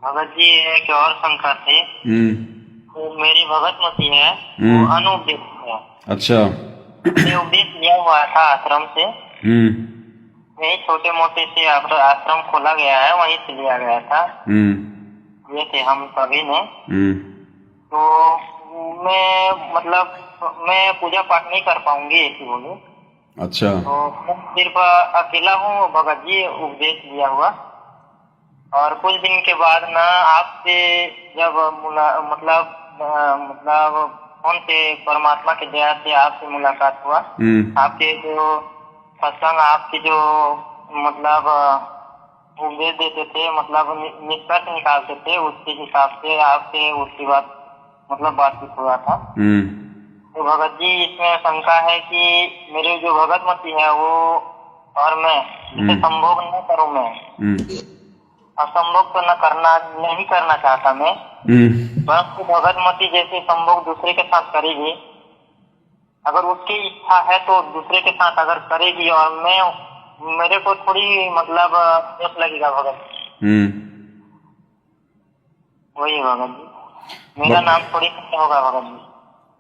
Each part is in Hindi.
भगत जी एक और शंका थी। तो मेरी भगत मती है वो अनुपदेश है। अच्छा। मैंने उपदेश लिया हुआ था आश्रम से। यही छोटे मोटे से आश्रम खोला गया है, वहीं से लिया गया था। ये थे हम सभी ने। तो मैं मतलब मैं पूजा पाठ नहीं कर पाऊंगी ऐसी बोली। अच्छा। तो मैं सिर्फ अकेला हूँ भगत जी उपदेश लिया हुआ। और कुछ दिन के बाद ना आपसे जब मतलब फोन से परमात्मा के दया से आपसे मुलाकात हुआ। आपके जो सत्संग, आपके जो मतलब उपदेश देते थे, मतलब निष्कर्ष निकालते थे, उसके हिसाब से आपसे उसके बाद मतलब बातचीत हुआ था। तो भगत जी इसमें शंका है कि मेरे जो भगत मती है वो और मैं इसे संभोग न करूं। मैं असंभोग तो नहीं करना चाहता मैं। परंतु भगत मती जैसे संभोग दूसरे के साथ करेगी, अगर उसकी इच्छा है तो दूसरे के साथ अगर करेगी और मेरे को थोड़ी मतलब दोष लगेगा भगत। वही भगत जी, मेरा नाम थोड़ी होगा भगत जी।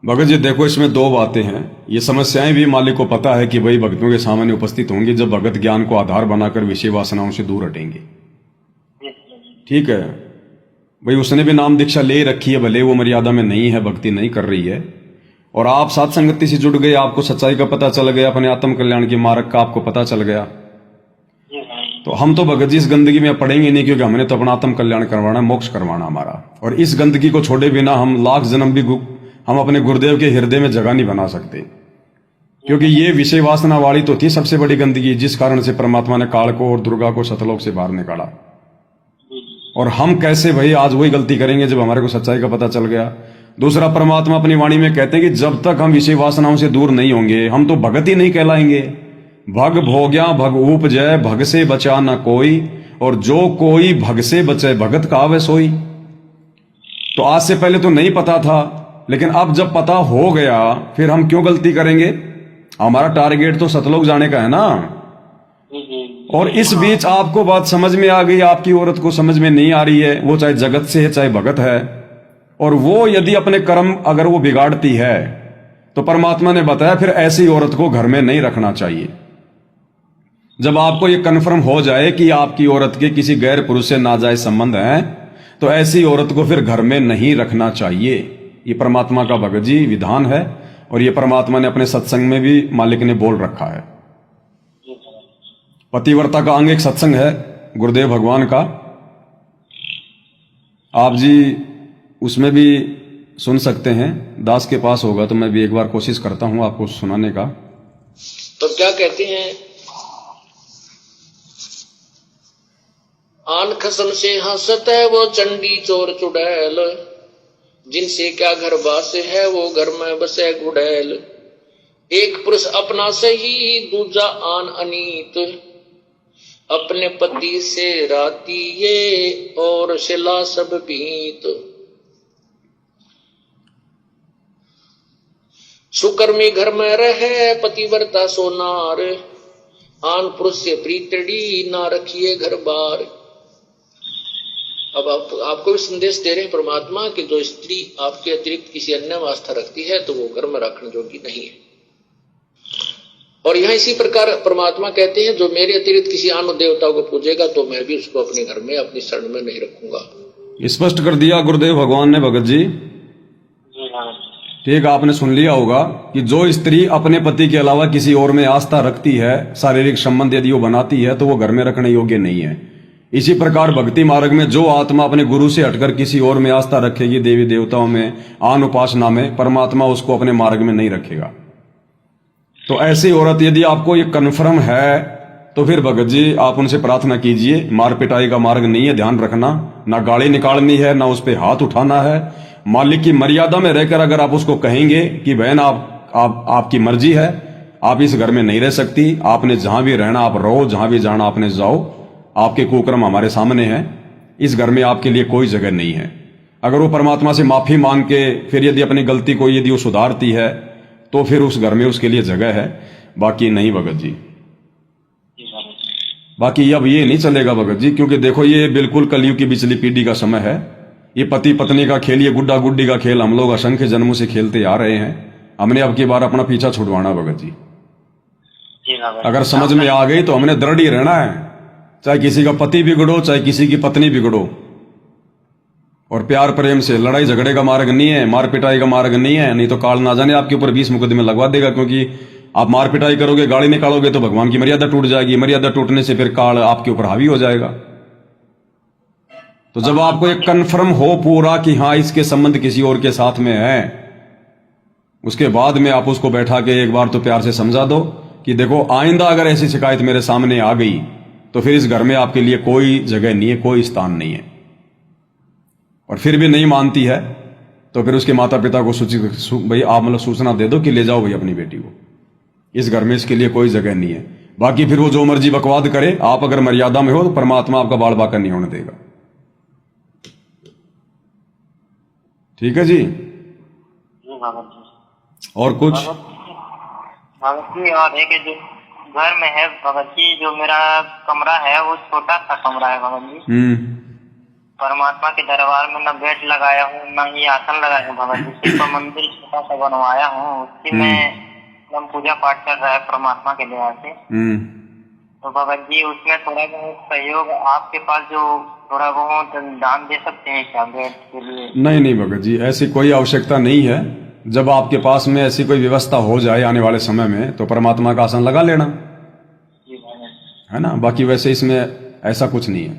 भगत जी देखो, इसमें दो बातें हैं। ये समस्याएं भी मालिक को पता है कि भाई भक्तों के सामने उपस्थित होंगी जब भगत ज्ञान को आधार बनाकर विषय वासनाओं से दूर हटेंगे। ठीक है भाई, उसने भी नाम दीक्षा ले रखी है, भले वो मर्यादा में नहीं है, भक्ति नहीं कर रही है, और आप साथ संगति से जुड़ गए, आपको सच्चाई का पता चल गया, अपने आत्म कल्याण के मार्ग का आपको पता चल गया। तो हम तो भगत जी इस गंदगी में पड़ेंगे नहीं, क्योंकि हमने तो अपना आत्म कल्याण करवाना, मोक्ष करवाना हमारा। और इस गंदगी को छोड़े बिना हम लाख जन्म भी हम अपने गुरुदेव के हृदय में जगह नहीं बना सकते, क्योंकि ये विषय वासना वाली तो थी सबसे बड़ी गंदगी, जिस कारण से परमात्मा ने काल को और दुर्गा को सतलोक से बाहर निकाला। और हम कैसे भाई आज वही गलती करेंगे जब हमारे को सच्चाई का पता चल गया। दूसरा, परमात्मा अपनी वाणी में कहते हैं कि जब तक हम विषय वासनाओं से दूर नहीं होंगे हम तो भगत ही नहीं कहलाएंगे। भग भोग्या भग उपजय, भग से बचा न कोई, और जो कोई भग से बचे भगत कहावे सोई। तो आज से पहले तो नहीं पता था, लेकिन अब जब पता हो गया फिर हम क्यों गलती करेंगे। हमारा टारगेट तो सतलोक जाने का है ना। और इस बीच आपको बात समझ में आ गई, आपकी औरत को समझ में नहीं आ रही है, वो चाहे जगत से है चाहे भगत है, और वो यदि अपने कर्म अगर वो बिगाड़ती है तो परमात्मा ने बताया फिर ऐसी औरत को घर में नहीं रखना चाहिए। जब आपको ये कन्फर्म हो जाए कि आपकी औरत के किसी गैर पुरुष से नाजायज संबंध है, तो ऐसी औरत को फिर घर में नहीं रखना चाहिए। ये परमात्मा का भगत जी विधान है, और ये परमात्मा ने अपने सत्संग में भी मालिक ने बोल रखा है। पतिव्रता का अंग एक सत्संग है गुरुदेव भगवान का। आप जी उसमें भी सुन सकते हैं, दास के पास होगा तो मैं भी एक बार कोशिश करता हूं आपको सुनाने का। तो क्या कहते हैं, आन खसन से हंसत है वो चंडी चोर चुड़ैल, जिनसे क्या घर बास है वो घर में बसे गुड़ैल। एक पुरुष अपना सही दूजा आन अनीत, अपने पति से राती ये और शिला सब बीत। सुकर्मी घर में रहे पतिव्रता सोनार, आन पुरुष से प्रीतड़ी ना रखिए घर बार। अब आपको भी संदेश दे रहे हैं परमात्मा कि जो स्त्री आपके अतिरिक्त किसी अन्य में आस्था रखती है तो वो घर में रखने योग्य नहीं है। और यहाँ इसी प्रकार परमात्मा कहते हैं जो मेरे अतिरिक्त किसी अन्य देवता को पूजेगा तो मैं भी उसको अपने घर में अपनी शरण में नहीं रखूंगा। स्पष्ट कर दिया गुरुदेव भगवान ने भगत जी। ठीक, आपने सुन लिया होगा कि जो स्त्री अपने पति के अलावा किसी और में आस्था रखती है, शारीरिक संबंध यदि वो बनाती है तो वो घर में रखने योग्य नहीं है। इसी प्रकार भक्ति मार्ग में जो आत्मा अपने गुरु से हटकर किसी और में आस्था रखेगी, देवी देवताओं में, आन उपासना में, परमात्मा उसको अपने मार्ग में नहीं रखेगा। तो ऐसी औरत यदि आपको ये कन्फर्म है तो फिर भगत जी आप उनसे प्रार्थना कीजिए। मार पिटाई का मार्ग नहीं है, ध्यान रखना। ना गाली निकालनी है, ना उस पर हाथ उठाना है। मालिक की मर्यादा में रहकर अगर आप उसको कहेंगे कि बहन आपकी मर्जी है, आप इस घर में नहीं रह सकती, आपने जहां भी रहना आप रहो, जहां भी जाना आपने जाओ, आपके कुकर्म हमारे सामने हैं, इस घर में आपके लिए कोई जगह नहीं है। अगर वो परमात्मा से माफी मांग के फिर यदि अपनी गलती को यदि वो सुधारती है तो फिर उस घर में उसके लिए जगह है, बाकी नहीं भगत जी। बाकी अब ये नहीं चलेगा भगत जी, क्योंकि देखो ये बिल्कुल कलयुग की बिचली पीढ़ी का समय है। ये पति पत्नी का खेल, ये गुड्डा गुड्डी का खेल हम लोग असंख्य जन्मों से खेलते आ रहे हैं। हमने अब की बार अपना पीछा छुड़वाना भगत जी। अगर समझ में आ गई तो हमने दृढ़ ही रहना है, चाहे किसी का पति बिगड़ो, चाहे किसी की पत्नी बिगड़ो। और प्यार प्रेम से, लड़ाई झगड़े का मार्ग नहीं है, मार पिटाई का मार्ग नहीं है। नहीं तो काल ना जाने आपके ऊपर 20 मुकदमे लगवा देगा, क्योंकि आप मार पिटाई करोगे, गाली निकालोगे तो भगवान की मर्यादा टूट जाएगी। मर्यादा टूटने से फिर काल आपके ऊपर हावी हो जाएगा। तो जब आपको एक कन्फर्म हो पूरा कि हाँ इसके संबंध किसी और के साथ में है, उसके बाद में आप उसको बैठा के एक बार तो प्यार से समझा दो कि देखो आइंदा अगर ऐसी शिकायत मेरे सामने आ गई तो फिर इस घर में आपके लिए कोई जगह नहीं है, कोई स्थान नहीं है। और फिर भी नहीं मानती है तो फिर उसके माता पिता को भाई आप मतलब सूचना दे दो कि ले जाओ भाई अपनी बेटी को, इस घर में इसके लिए कोई जगह नहीं है। बाकी फिर वो जो मर्जी बकवाद करे, आप अगर मर्यादा में हो तो परमात्मा आपका बाल बाका नहीं होने देगा। ठीक है जी। और कुछ भगत जी? और एक जो घर में है भगत जी, जो मेरा कमरा है वो छोटा सा कमरा है भगत जी। परमात्मा के दरबार में न बेड लगाया हूँ न ही आसन लगाया हूँ भगत जी। सिर्फ मंदिर छोटा सा बनवाया हूँ, उसी में हम पूजा पाठ कर रहा है परमात्मा के दया से। तो भगत जी उसमें थोड़ा बहुत सहयोग आपके पास जो थोड़ा बहुत दान दे सकते हैं क्या बेड के लिए? नहीं भगत जी, ऐसी कोई आवश्यकता नहीं है। जब आपके पास में ऐसी कोई व्यवस्था हो जाए आने वाले समय में तो परमात्मा का आसन लगा लेना, है ना। बाकी वैसे इसमें ऐसा कुछ नहीं है।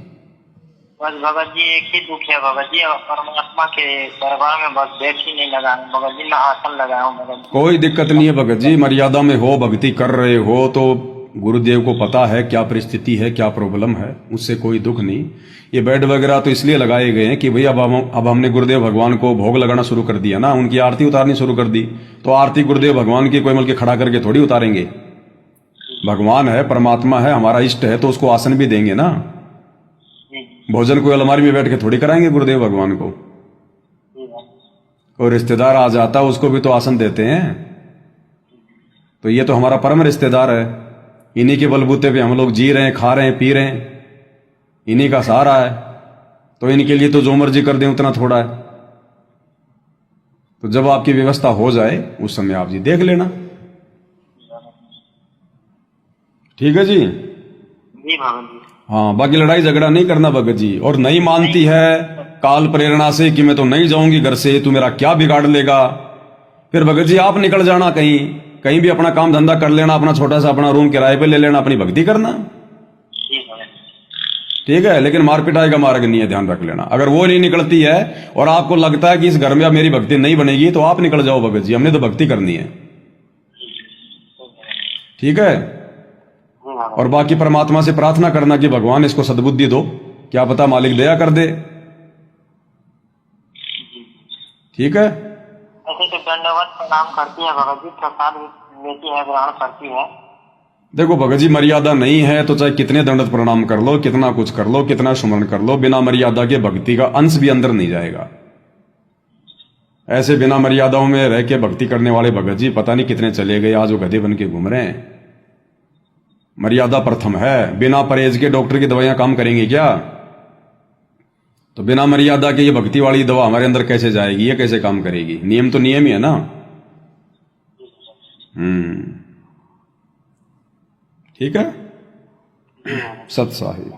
बस भगत जी एक ही दुख है भगत जी, परमात्मा के दरबार में बस बेड ही नहीं लगा भगत जी, ना आसन लगाया हूँ भगत जी। कोई दिक्कत नहीं है भगत जी, मर्यादा में हो, भक्ति कर रहे हो तो गुरुदेव को पता है क्या परिस्थिति है, क्या प्रॉब्लम है, उससे कोई दुख नहीं। ये बेड वगैरह तो इसलिए लगाए गए हैं कि भाई अब हमने गुरुदेव भगवान को भोग लगाना शुरू कर दिया ना, उनकी आरती उतारनी शुरू कर दी, तो आरती गुरुदेव भगवान की कोई मिल के खड़ा करके थोड़ी उतारेंगे। भगवान है, परमात्मा है, हमारा इष्ट है, तो उसको आसन भी देंगे ना। भोजन को अलमारी में बैठ के थोड़ी कराएंगे गुरुदेव भगवान को। कोई रिश्तेदार आ जाता उसको भी तो आसन देते हैं। तो ये तो हमारा परम रिश्तेदार है, इन्हीं के बलबूते पे हम लोग जी रहे हैं, खा रहे हैं, पी रहे हैं, इन्हीं का सहारा है। तो इनके लिए तो जो मर्जी कर दें उतना थोड़ा है। तो जब आपकी व्यवस्था हो जाए उस समय आप जी देख लेना। ठीक है जी। जी भगत जी। हाँ, बाकी लड़ाई झगड़ा नहीं करना भगत जी। और नहीं मानती है काल प्रेरणा से कि मैं तो नहीं जाऊंगी घर से, तू मेरा क्या बिगाड़ लेगा, फिर भगत जी आप निकल जाना कहीं भी अपना काम धंधा कर लेना, अपना छोटा सा अपना रूम किराए पे ले लेना, अपनी भक्ति करना। ठीक है, लेकिन मार पिटाई का मार्ग नहीं है, ध्यान रख लेना। अगर वो नहीं निकलती है और आपको लगता है कि इस घर में अब मेरी भक्ति नहीं बनेगी तो आप निकल जाओ भगत जी, हमने तो भक्ति करनी है। ठीक है। और बाकी परमात्मा से प्रार्थना करना कि भगवान इसको सद्बुद्धि दो, क्या पता मालिक दया कर दे। ठीक है। ऐसे तो दंडवत प्रणाम करती है भगत जी, प्रसाद लेती है, ग्रहण करती है। देखो भगत जी, मर्यादा नहीं है तो चाहे कितने दंडवत प्रणाम कर लो, कितना कुछ कर लो, कितना सुमरण कर लो, बिना मर्यादा के भक्ति का अंश भी अंदर नहीं जाएगा। ऐसे बिना मर्यादाओं में रह के भक्ति करने वाले भगत जी पता नहीं कितने चले गए, आज वो गधे बन के घूम रहे हैं। मर्यादा प्रथम है। बिना परहेज के डॉक्टर की दवाइयां काम करेंगी क्या? तो बिना मर्यादा के ये भक्ति वाली दवा हमारे अंदर कैसे जाएगी, ये कैसे काम करेगी? नियम तो नियम ही है ना। ठीक है। सत साहिब।